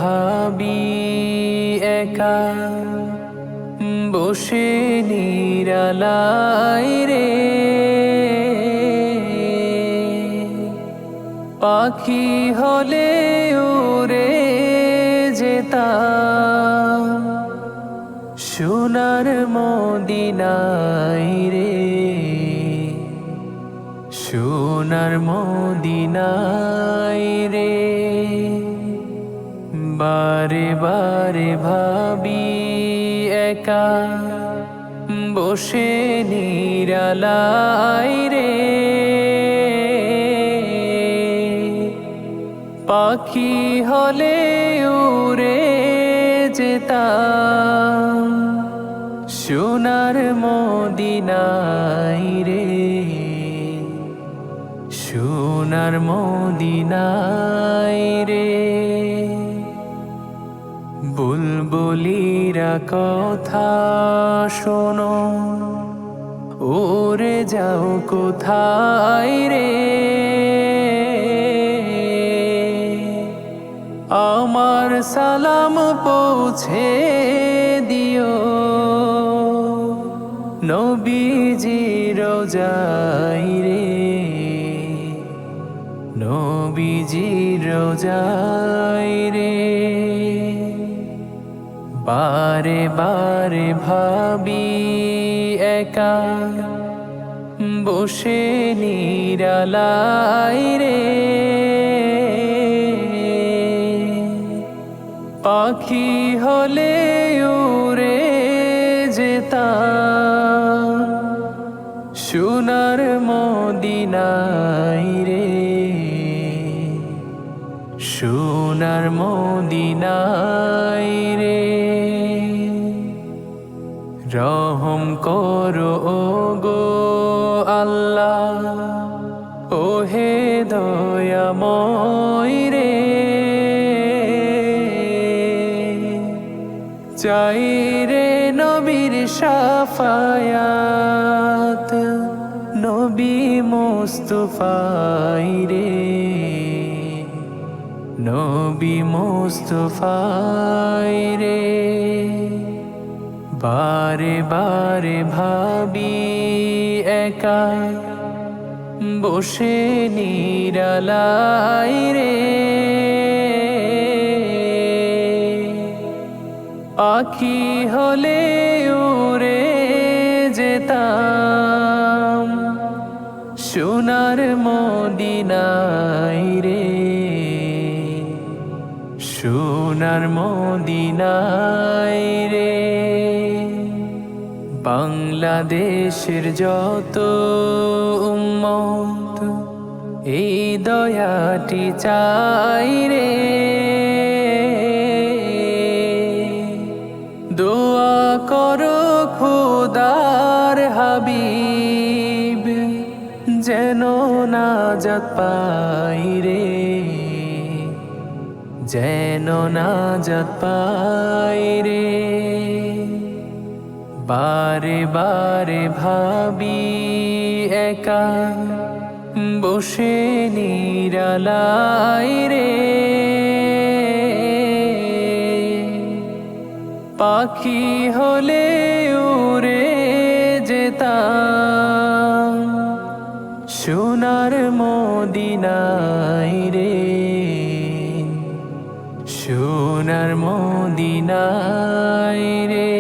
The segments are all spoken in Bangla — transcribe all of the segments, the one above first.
ভাবি একা বসে নিরালায় রে, পাখি হলে উড়ে যেতাম সোনার মদিনায় রে, সোনার মদিনায় রে। বারে বারে ভাবি একা বসে নিরালায় রে, পাখি হলে উড়ে যেতাম সোনার মদিনায় রে, সোনার মদিনায় রে। বুলবুলিরা কথা শোনো, উড়ে যাও কোথায় রে, আমার সালাম পৌঁছে দিও নবীজির রোজায় রে, নবীজির রোজায় রে। বারে বারে ভাবি একা বসে নিরালায় রে, পাখি হলে উড়ে যেতাম সোনার মদিনায় রে, সোনার মদিনায় রে। রহম করো গো আল্লাহ, ওহে দয়াময় রে, চাই রে নবীর শাফায়াত, নবী মুস্তাফায় রে, নবী মুস্তাফায় রে। বারে বারে ভাবি একা বসে নিরালায় রে, পাখি হলে উড়ে যেতাম সোনার মদিনায় রে, সোনার মদিনায় রে। বাংলাদেশের যত উম্মত এই দয়াটি চাই রে, দোয়া করো খোদার হাবিব যেন নাজাত পাই রে, যেন নাজাত পাই রে। বারে বারে ভাবি একা বসে নিরালায় রে, পাখি হলে উড়ে যেতাম সোনার মদিনায় রে, সোনার মদিনায় রে।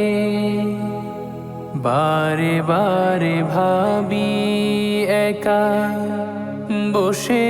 বারে বারে ভাবি একা বসে